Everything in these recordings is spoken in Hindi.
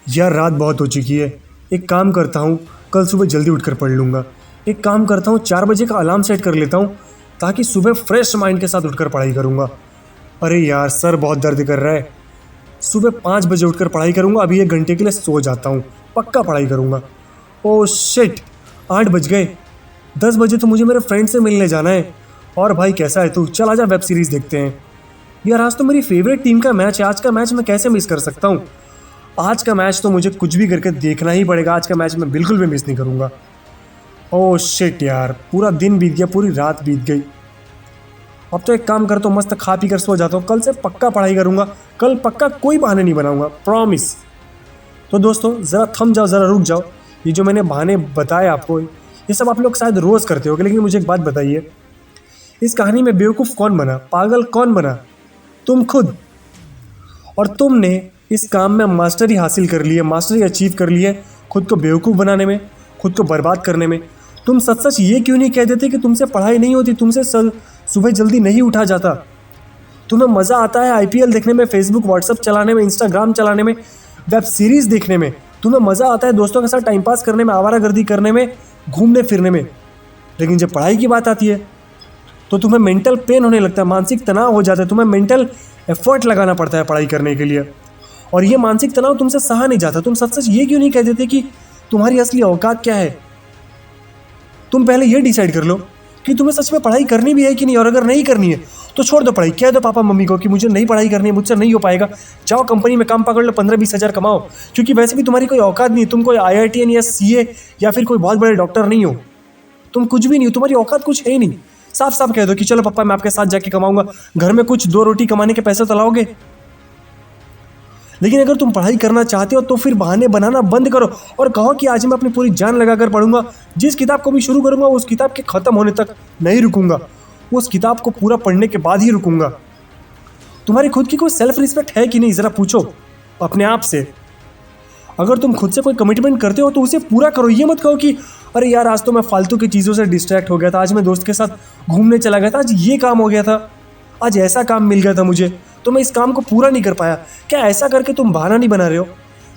यार रात बहुत हो चुकी है। एक काम करता हूँ, कल सुबह जल्दी उठकर पढ़ लूँगा। एक काम करता हूँ, 4 बजे का अलार्म सेट कर लेता हूँ ताकि सुबह फ्रेश माइंड के साथ उठकर पढ़ाई करूँगा। अरे यार सर बहुत दर्द कर रहा है। सुबह 5 बजे उठकर पढ़ाई करूँगा। अभी 1 घंटे के लिए सो जाता हूँ, पक्का पढ़ाई करूँगा। ओह शिट, 8 बज गए। 10 बजे तो मुझे मेरे फ्रेंड से मिलने जाना है। और भाई कैसा है तू? चल आजा वेब सीरीज़ देखते हैं। यार आज तो मेरी फेवरेट टीम का मैच है। आज का मैच मैं कैसे मिस कर सकता हूँ? आज का मैच तो मुझे कुछ भी करके देखना ही पड़ेगा। आज का मैच मैं बिल्कुल भी मिस नहीं करूँगा। ओह शिट यार, पूरा दिन बीत गया, पूरी रात बीत गई। अब तो एक काम करता हूँ, मस्त खा पी कर सो जाता हूँ। कल से पक्का पढ़ाई करूँगा। कल पक्का कोई बहाने नहीं बनाऊँगा, प्रॉमिस। तो दोस्तों ज़रा थम जाओ, ज़रा रुक जाओ। ये जो मैंने बहाने बताए आपको, ये सब आप लोग शायद रोज़ करते होगे, लेकिन मुझे एक बात बताइए, इस कहानी में बेवकूफ़ कौन बना, पागल कौन बना? तुम खुद। और तुमने इस काम में मास्टरी हासिल कर ली है, मास्टरी अचीव कर ली है खुद को बेवकूफ़ बनाने में, खुद को बर्बाद करने में। तुम सच सच ये क्यों नहीं कह देते कि तुमसे पढ़ाई नहीं होती, तुमसे सुबह जल्दी नहीं उठा जाता? तुम्हें मज़ा आता है आईपीएल देखने में, फेसबुक व्हाट्सअप चलाने में, इंस्टाग्राम चलाने में, वेब सीरीज़ देखने में। तुम्हें मज़ा आता है दोस्तों के साथ टाइम पास करने में, आवारागर्दी करने में, घूमने फिरने में। लेकिन जब पढ़ाई की बात आती है तो तुम्हें मेंटल पेन होने लगता है, मानसिक तनाव हो जाता है। तुम्हें मेंटल एफर्ट लगाना पड़ता है पढ़ाई करने के लिए, और ये मानसिक तनाव तुमसे सहा नहीं जाता। तुम सच सच ये क्यों नहीं कह देते कि तुम्हारी असली औकात क्या है? तुम पहले ये डिसाइड कर लो कि तुम्हें सच में पढ़ाई करनी भी है कि नहीं, और अगर नहीं करनी है तो छोड़ दो पढ़ाई। कह दो पापा मम्मी को कि मुझे नहीं पढ़ाई करनी है, मुझसे नहीं हो पाएगा। जाओ कंपनी में काम पकड़ लो, 15-20 हज़ार कमाओ, क्योंकि वैसे भी तुम्हारी कोई औकात नहीं। तुम कोई IITN या CA या फिर कोई बहुत बड़े डॉक्टर नहीं हो। तुम कुछ भी नहीं हो, तुम्हारी औकात कुछ है ही नहीं। साफ साफ कह दो कि चलो पापा मैं आपके साथ जाके कमाऊंगा, घर में कुछ 2 रोटी कमाने के पैसे तो लाओगे। लेकिन अगर तुम पढ़ाई करना चाहते हो तो फिर बहाने बनाना बंद करो और कहो कि आज मैं अपनी पूरी जान लगाकर पढ़ूंगा। जिस किताब को भी शुरू करूंगा उस किताब के ख़त्म होने तक नहीं रुकूंगा, उस किताब को पूरा पढ़ने के बाद ही रुकूंगा। तुम्हारी खुद की कोई सेल्फ रिस्पेक्ट है कि नहीं, ज़रा पूछो अपने आप से। अगर तुम खुद से कोई कमिटमेंट करते हो तो उसे पूरा करो। ये मत कहो कि अरे यार आज तो मैं फालतू की चीज़ों से डिस्ट्रैक्ट हो गया था, आज मैं दोस्त के साथ घूमने चला गया था, आज ये काम हो गया था, आज ऐसा काम मिल गया था मुझे तो मैं इस काम को पूरा नहीं कर पाया। क्या ऐसा करके तुम बहाना नहीं बना रहे हो?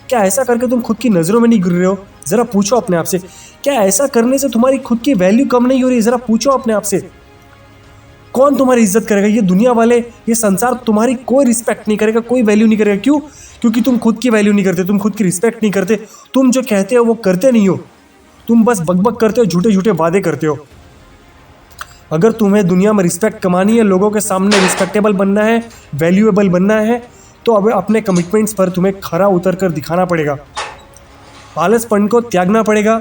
क्या ऐसा करके तुम खुद की नज़रों में नहीं गिर रहे हो? ज़रा पूछो अपने आप से। क्या ऐसा करने से तुम्हारी खुद की वैल्यू कम नहीं हो रही? ज़रा पूछो अपने आप से। कौन तुम्हारी इज्जत करेगा? ये दुनिया वाले, ये संसार तुम्हारी कोई रिस्पेक्ट नहीं करेगा, कोई वैल्यू नहीं करेगा। क्यों? क्योंकि तुम खुद की वैल्यू नहीं करते, तुम खुद की रिस्पेक्ट नहीं करते। तुम जो कहते हो वो करते नहीं हो, तुम बस बकबक करते हो, झूठे झूठे वादे करते हो। अगर तुम्हें दुनिया में रिस्पेक्ट कमानी है, लोगों के सामने रिस्पेक्टेबल बनना है, वैल्यूएबल बनना है, तो अब अपने कमिटमेंट्स पर तुम्हें खरा उतर कर दिखाना पड़ेगा। आलसपन को त्यागना पड़ेगा,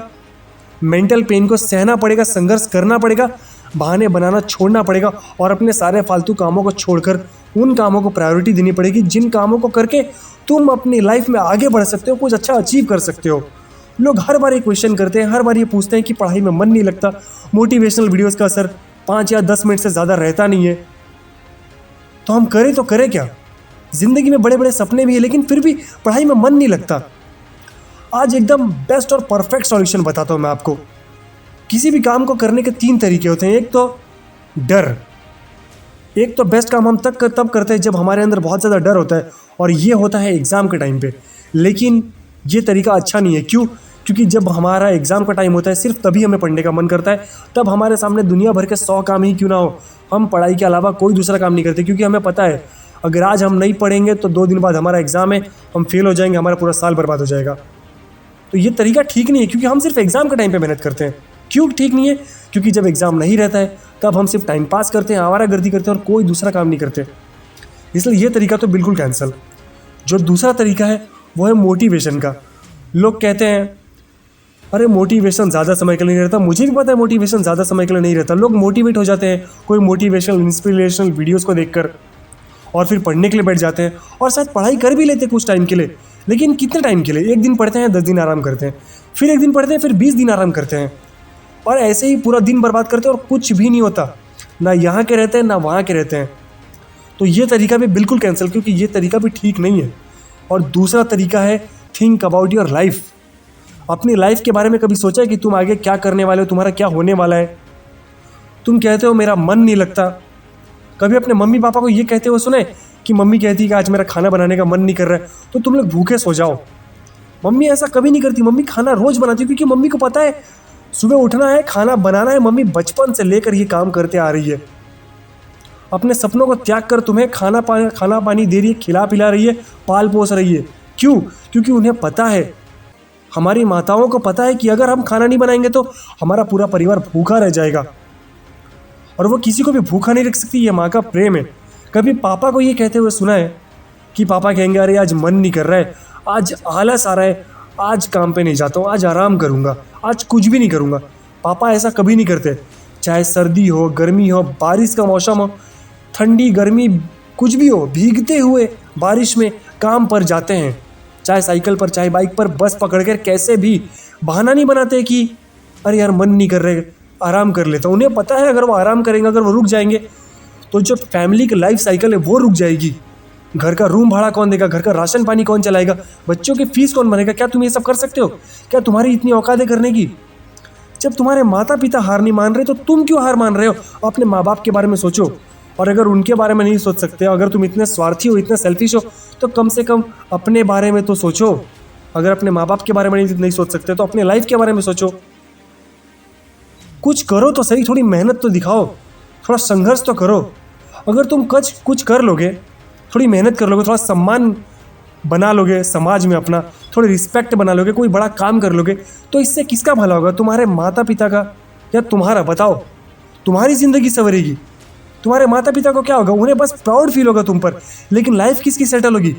मेंटल पेन को सहना पड़ेगा, संघर्ष करना पड़ेगा, बहाने बनाना छोड़ना पड़ेगा, और अपने सारे फालतू कामों को छोड़कर उन कामों को प्रायोरिटी देनी पड़ेगी जिन कामों को करके तुम अपनी लाइफ में आगे बढ़ सकते हो, कुछ अच्छा अचीव कर सकते हो। लोग हर बार ये क्वेश्चन करते हैं, हर बार ये पूछते हैं कि पढ़ाई में मन नहीं लगता, मोटिवेशनल वीडियोज़ का असर 5 या 10 मिनट से ज़्यादा रहता नहीं है। तो हम करें तो करें क्या? ज़िंदगी में बड़े बड़े सपने भी है, लेकिन फिर भी पढ़ाई में मन नहीं लगता। आज एकदम बेस्ट और परफेक्ट सॉल्यूशन बताता हूँ मैं आपको। किसी भी काम को करने के 3 तरीके होते हैं। एक तो डर। एक तो बेस्ट काम हम तब करते हैं जब हमारे अंदर बहुत ज़्यादा डर होता है, और ये होता है एग्ज़ाम के टाइम पे। लेकिन ये तरीका अच्छा नहीं है। क्यों? क्योंकि जब हमारा एग्ज़ाम का टाइम होता है सिर्फ तभी हमें पढ़ने का मन करता है। तब हमारे सामने दुनिया भर के 100 काम ही क्यों ना हो, हम पढ़ाई के अलावा कोई दूसरा काम नहीं करते, क्योंकि हमें पता है अगर आज हम नहीं पढ़ेंगे तो 2 दिन बाद हमारा एग्ज़ाम है, हम फेल हो जाएंगे, हमारा पूरा साल बर्बाद हो जाएगा। तो ये तरीका ठीक नहीं है, क्योंकि हम सिर्फ एग्ज़ाम के टाइम पे मेहनत करते हैं। क्यों ठीक नहीं है? क्योंकि जब एग्ज़ाम नहीं रहता है तब हम सिर्फ टाइम पास करते हैं, आवारागर्दी करते हैं और कोई दूसरा काम नहीं करते। इसलिए ये तरीका तो बिल्कुल कैंसिल। जो दूसरा तरीका है वो है मोटिवेशन का। लोग कहते हैं अरे मोटिवेशन ज़्यादा समय के लिए नहीं रहता। मुझे भी पता है मोटिवेशन ज़्यादा समय के लिए नहीं रहता। लोग मोटिवेट हो जाते हैं कोई मोटिवेशनल इंस्पिरेशनल वीडियोज़ को देखकर, और फिर पढ़ने के लिए बैठ जाते हैं, और शायद पढ़ाई कर भी लेते हैं कुछ टाइम के लिए। लेकिन कितने टाइम के लिए? 1 दिन पढ़ते हैं, 10 दिन आराम करते हैं, फिर 1 दिन पढ़ते हैं, फिर 20 दिन आराम करते हैं, और ऐसे ही पूरा दिन बर्बाद करते हैं और कुछ भी नहीं होता। ना यहाँ के रहते हैं ना वहाँ के रहते हैं। तो ये तरीका भी बिल्कुल कैंसिल, क्योंकि ये तरीका भी ठीक नहीं है। और दूसरा तरीका है थिंक अबाउट योर लाइफ। अपनी लाइफ के बारे में कभी सोचा है कि तुम आगे क्या करने वाले हो, तुम्हारा क्या होने वाला है? तुम कहते हो मेरा मन नहीं लगता। कभी अपने मम्मी पापा को ये कहते हुए सुने कि मम्मी कहती है कि आज मेरा खाना बनाने का मन नहीं कर रहा है, तो तुम लोग भूखे सो जाओ। मम्मी ऐसा कभी नहीं करती, मम्मी खाना रोज बनाती है, क्योंकि मम्मी को पता है सुबह उठना है, खाना बनाना है। मम्मी बचपन से लेकर ये काम करते आ रही है, अपने सपनों को त्याग कर तुम्हें खाना पानी दे रही है, खिला पिला रही है, पाल पोस रही है। क्यों? क्योंकि उन्हें पता है, हमारी माताओं को पता है कि अगर हम खाना नहीं बनाएंगे तो हमारा पूरा परिवार भूखा रह जाएगा, और वो किसी को भी भूखा नहीं रख सकती। ये माँ का प्रेम है। कभी पापा को ये कहते हुए सुना है कि पापा कहेंगे अरे आज मन नहीं कर रहा है, आज आलस आ रहा है, आज काम पे नहीं जाता हूँ, आज आराम करूँगा, आज कुछ भी नहीं करूँगा। पापा ऐसा कभी नहीं करते। चाहे सर्दी हो, गर्मी हो, बारिश का मौसम हो, ठंडी गर्मी कुछ भी हो, भीगते हुए बारिश में काम पर जाते हैं। चाहे साइकिल पर, चाहे बाइक पर, बस पकड़कर, कैसे भी बहाना नहीं बनाते कि अरे यार मन नहीं कर रहे, आराम कर लेता हूँ। उन्हें पता है अगर वो आराम करेंगे, अगर वो रुक जाएंगे तो जो फैमिली की लाइफ साइकिल है वो रुक जाएगी। घर का रूम भाड़ा कौन देगा, घर का राशन पानी कौन चलाएगा, बच्चों की फीस कौन भरेगा? क्या तुम ये सब कर सकते हो? क्या तुम्हारी इतनी औकात है करने की? जब तुम्हारे माता पिता हार नहीं मान रहे तो तुम क्यों हार मान रहे हो? अपने माँ बाप के बारे में सोचो। और अगर उनके बारे में नहीं सोच सकते, अगर तुम इतने स्वार्थी हो, इतने सेल्फिश हो, तो कम से कम अपने बारे में तो सोचो। अगर अपने माँ बाप के बारे में नहीं सोच सकते तो अपने लाइफ के बारे में सोचो। कुछ करो तो सही, थोड़ी मेहनत तो दिखाओ, थोड़ा संघर्ष तो करो। अगर तुम कुछ कर लोगे, थोड़ी मेहनत कर लोगे, थोड़ा सम्मान बना लोगे समाज में अपना, थोड़ी रिस्पेक्ट बना लोगे, कोई बड़ा काम कर लोगे, तो इससे किसका भला होगा? तुम्हारे माता पिता का या तुम्हारा? बताओ। तुम्हारी ज़िंदगी संवरेगी, तुम्हारे माता पिता को क्या होगा? उन्हें बस प्राउड फील होगा तुम पर। लेकिन लाइफ किसकी सेटल होगी?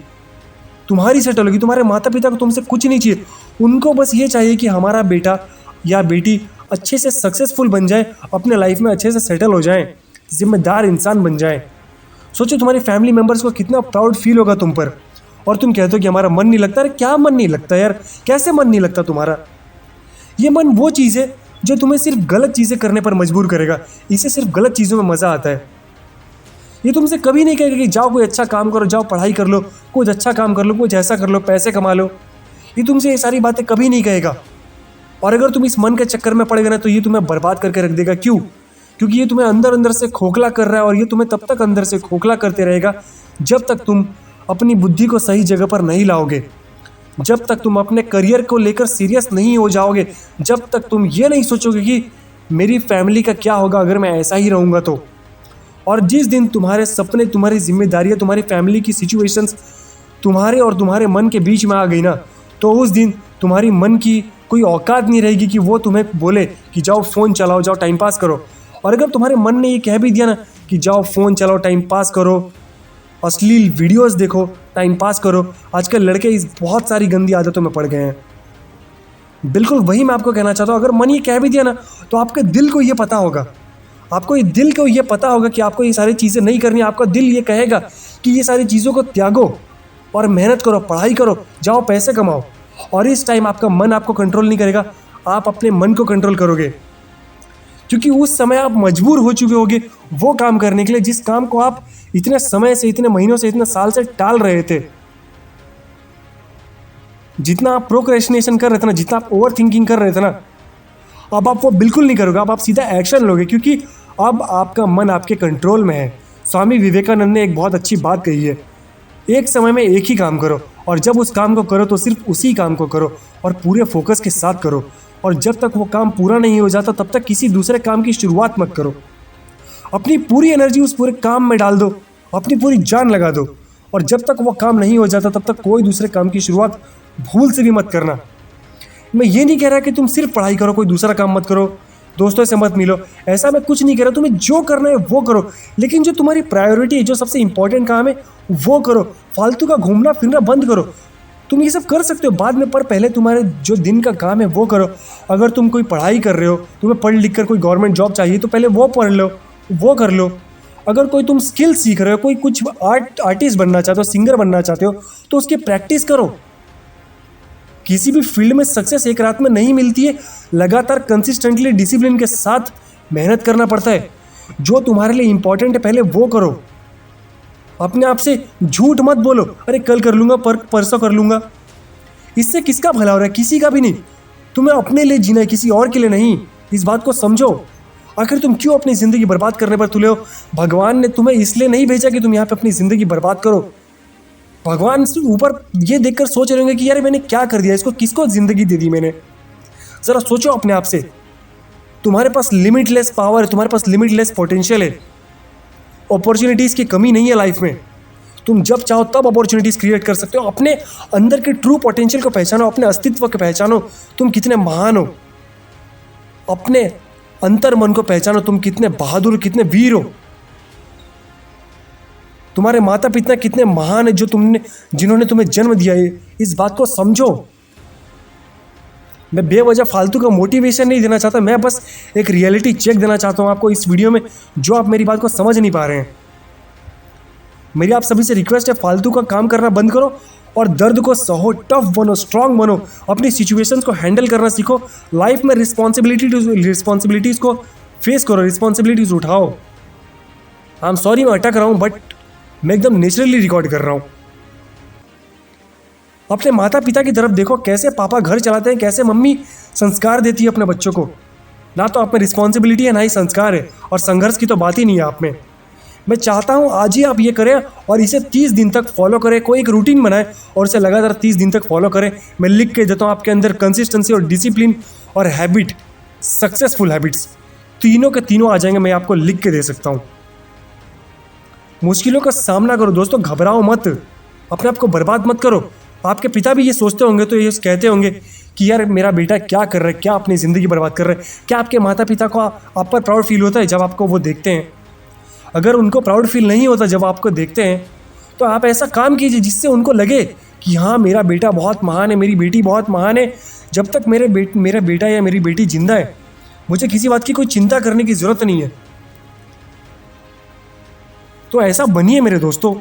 तुम्हारी सेटल होगी। तुम्हारे माता पिता को तुमसे कुछ नहीं चाहिए, उनको बस ये चाहिए कि हमारा बेटा या बेटी अच्छे से सक्सेसफुल बन जाए, अपने लाइफ में अच्छे से सेटल हो जाए, जिम्मेदार इंसान बन जाए। सोचो तुम्हारी फैमिली मेम्बर्स को कितना प्राउड फील होगा तुम पर। और तुम कहते हो कि हमारा मन नहीं लगता। अरे क्या मन नहीं लगता यार? कैसे मन नहीं लगता तुम्हारा? ये मन वो चीज़ है जो तुम्हें सिर्फ गलत चीज़ें करने पर मजबूर करेगा। इसे सिर्फ गलत चीज़ों में मज़ा आता है। ये तुमसे कभी नहीं कहेगा कि जाओ कोई अच्छा काम करो, जाओ पढ़ाई कर लो, कुछ अच्छा काम कर लो, कुछ ऐसा कर लो, पैसे कमा लो। ये तुमसे ये सारी बातें कभी नहीं कहेगा। और अगर तुम इस मन के चक्कर में पड़ गए ना तो ये तुम्हें बर्बाद करके रख देगा। क्यों? क्योंकि ये तुम्हें अंदर अंदर से खोखला कर रहा है, और ये तुम्हें तब तक अंदर से खोखला करते रहेगा जब तक तुम अपनी बुद्धि को सही जगह पर नहीं लाओगे, जब तक तुम अपने करियर को लेकर सीरियस नहीं हो जाओगे, जब तक तुम ये नहीं सोचोगे कि मेरी फैमिली का क्या होगा अगर मैं ऐसा ही रहूँगा तो। और जिस दिन तुम्हारे सपने, तुम्हारी जिम्मेदारियाँ, तुम्हारी फैमिली की सिचुएशंस तुम्हारे और तुम्हारे मन के बीच में आ गई ना, तो उस दिन तुम्हारी मन की कोई औकात नहीं रहेगी कि वो तुम्हें बोले कि जाओ फ़ोन चलाओ, जाओ टाइम पास करो। और अगर तुम्हारे मन ने ये कह भी दिया ना कि जाओ फ़ोन चलाओ, टाइम पास करो, अश्लील वीडियोस देखो, टाइम पास करो, आजकल लड़के इस बहुत सारी गंदी आदतों में पड़ गए हैं। बिल्कुल वही मैं आपको कहना चाहता हूँ। अगर मन ये कह भी दिया ना तो आपके दिल को ये पता होगा, आपको ये दिल को ये पता होगा कि आपको ये सारी चीज़ें नहीं करनी। आपका दिल ये कहेगा कि ये सारी चीज़ों को त्यागो और मेहनत करो, पढ़ाई करो, जाओ पैसे कमाओ। और इस टाइम आपका मन आपको कंट्रोल नहीं करेगा, आप अपने मन को कंट्रोल करोगे, क्योंकि उस समय आप मजबूर हो चुके होगे वो काम करने के लिए जिस काम को आप इतने समय से, इतने महीनों से, इतने साल से टाल रहे थे। जितना आप प्रोक्रेस्टिनेशन कर रहे थे ना, जितना आप ओवर थिंकिंग कर रहे थे ना, अब आप वो बिल्कुल नहीं करोगे। अब आप सीधा एक्शन लोगे, क्योंकि अब आपका मन आपके कंट्रोल में है। स्वामी विवेकानंद ने एक बहुत अच्छी बात कही है, एक समय में एक ही काम करो, और जब उस काम को करो तो सिर्फ उसी काम को करो और पूरे फोकस के साथ करो। और जब तक वो काम पूरा नहीं हो जाता तब तक किसी दूसरे काम की शुरुआत मत करो। अपनी पूरी एनर्जी उस पूरे काम में डाल दो, अपनी पूरी जान लगा दो। और जब तक वो काम नहीं हो जाता तब तक कोई दूसरे काम की शुरुआत भूल से भी मत करना। मैं ये नहीं कह रहा कि तुम सिर्फ पढ़ाई करो, कोई दूसरा काम मत करो, दोस्तों से मत मिलो, ऐसा मैं कुछ नहीं कह रहा। तुम्हें जो करना है वो करो, लेकिन जो तुम्हारी प्रायोरिटी है, जो सबसे इंपॉर्टेंट काम है वो करो। फालतू का घूमना फिरना बंद करो। तुम ये सब कर सकते हो बाद में, पर पहले तुम्हारे जो दिन का काम है वो करो। अगर तुम कोई पढ़ाई कर रहे हो, तुम्हें पढ़ लिख कर कोई गवर्नमेंट जॉब चाहिए, तो पहले वो पढ़ लो, वो कर लो। अगर कोई तुम स्किल सीख रहे हो, कोई कुछ आर्टिस्ट बनना चाहते हो, सिंगर बनना चाहते हो, तो उसकी प्रैक्टिस करो। किसी भी फील्ड में सक्सेस एक रात में नहीं मिलती है, लगातार कंसिस्टेंटली डिसिप्लिन के साथ मेहनत करना पड़ता है। जो तुम्हारे लिए इंपॉर्टेंट है पहले वो करो। अपने आप से झूठ मत बोलो, अरे कल कर लूँगा, परसों कर लूँगा। इससे किसका भला हो रहा है? किसी का भी नहीं। तुम्हें अपने लिए जीना है, किसी और के लिए नहीं। इस बात को समझो। आखिर तुम क्यों अपनी ज़िंदगी बर्बाद करने पर तुले हो? भगवान ने तुम्हें इसलिए नहीं भेजा कि तुम यहाँ पे अपनी ज़िंदगी बर्बाद करो। भगवान से ऊपर ये देखकर सोच रहे होंगे कि यार मैंने क्या कर दिया, इसको किसको ज़िंदगी दे दी मैंने। ज़रा सोचो अपने आप से, तुम्हारे पास लिमिटलेस पावर है, तुम्हारे पास लिमिटलेस पोटेंशियल है, अपॉर्चुनिटीज़ की कमी नहीं है लाइफ में। तुम जब चाहो तब अपॉर्चुनिटीज़ क्रिएट कर सकते हो। अपने अंदर के ट्रू पोटेंशियल को पहचानो, अपने अस्तित्व को पहचानो, तुम कितने महान हो। अपने अंतर मन को पहचानो, तुम कितने बहादुर, कितने वीर हो। तुम्हारे माता पिता कितने महान है जिन्होंने तुम्हें जन्म दिया है। इस बात को समझो। मैं बेवजह फालतू का मोटिवेशन नहीं देना चाहता, मैं बस एक रियलिटी चेक देना चाहता हूँ आपको इस वीडियो में, जो आप मेरी बात को समझ नहीं पा रहे हैं। मेरी आप सभी से रिक्वेस्ट है, फालतू का काम करना बंद करो और दर्द को सहो, टफ बनो, स्ट्रांग बनो, अपनी सिचुएशंस को हैंडल करना सीखो। लाइफ में रिस्पॉन्सिबिलिटीज़ को फेस करो, रिस्पॉन्सिबिलिटीज़ उठाओ। आई एम सॉरी मैं अटक रहा हूँ, बट मैं एकदम नेचुरली रिकॉर्ड कर रहा हूँ। अपने माता पिता की तरफ देखो, कैसे पापा घर चलाते हैं, कैसे मम्मी संस्कार देती है अपने बच्चों को। ना तो आप में रिस्पॉन्सिबिलिटी है, ना ही संस्कार है, और संघर्ष की तो बात ही नहीं है आप में। मैं चाहता हूँ आज ही आप ये करें और इसे 30 दिन तक फॉलो करें। कोई एक रूटीन बनाएं और इसे लगातार 30 दिन तक फॉलो करें। मैं लिख के देता हूँ आपके अंदर कंसिस्टेंसी और डिसिप्लिन और हैबिट, सक्सेसफुल हैबिट्स, तीनों के तीनों आ जाएंगे। मैं आपको लिख के दे सकता हूँ। मुश्किलों का सामना करो दोस्तों, घबराओ मत, अपने आप को बर्बाद मत करो। आपके पिता भी ये सोचते होंगे तो ये कहते होंगे कि यार मेरा बेटा क्या कर रहा है, क्या अपनी ज़िंदगी बर्बाद कर रहा है। क्या आपके माता पिता को आप पर प्राउड फील होता है जब आपको वो देखते हैं? अगर उनको प्राउड फील नहीं होता जब आपको देखते हैं, तो आप ऐसा काम कीजिए जिससे उनको लगे कि हाँ मेरा बेटा बहुत महान है, मेरी बेटी बहुत महान है। जब तक मेरा बेटा या मेरी बेटी जिंदा है, मुझे किसी बात की कोई चिंता करने की ज़रूरत नहीं है। तो ऐसा बनिए मेरे दोस्तों।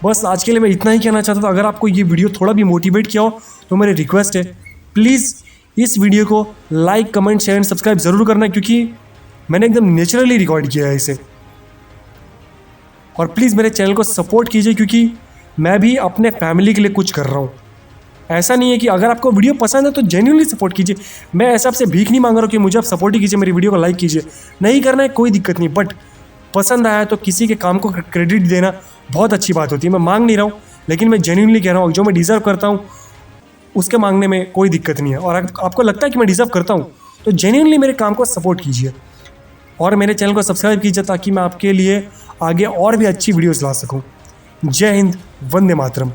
बस आज के लिए मैं इतना ही कहना चाहता था। अगर आपको ये वीडियो थोड़ा भी मोटिवेट किया हो तो मेरी रिक्वेस्ट है, प्लीज़ इस वीडियो को like, comment, share and subscribe ज़रूर करना, क्योंकि मैंने एकदम नेचुरली रिकॉर्ड किया है इसे। और प्लीज़ मेरे चैनल को सपोर्ट कीजिए, क्योंकि मैं भी अपने फैमिली के लिए कुछ कर रहा हूँ। ऐसा नहीं है कि अगर आपको वीडियो पसंद है तो जेन्युइनली सपोर्ट कीजिए। मैं ऐसा आपसे भीख नहीं मांग रहा हूँ कि मुझे आप सपोर्ट ही कीजिए, मेरी वीडियो को लाइक कीजिए। नहीं करना है कोई दिक्कत नहीं, बट पसंद आया तो किसी के काम को क्रेडिट देना बहुत अच्छी बात होती है। मैं मांग नहीं रहा हूँ, लेकिन मैं जेन्युइनली कह रहा हूँ, जो मैं डिज़र्व करता हूँ उसके मांगने में कोई दिक्कत नहीं है। और अगर आपको लगता है कि मैं डिज़र्व करता हूँ तो जेन्युइनली मेरे काम को सपोर्ट कीजिए और मेरे चैनल को सब्सक्राइब कीजिए, ताकि मैं आपके लिए आगे और भी अच्छी वीडियोज़ ला सकूँ। जय हिंद, वंदे मातरम।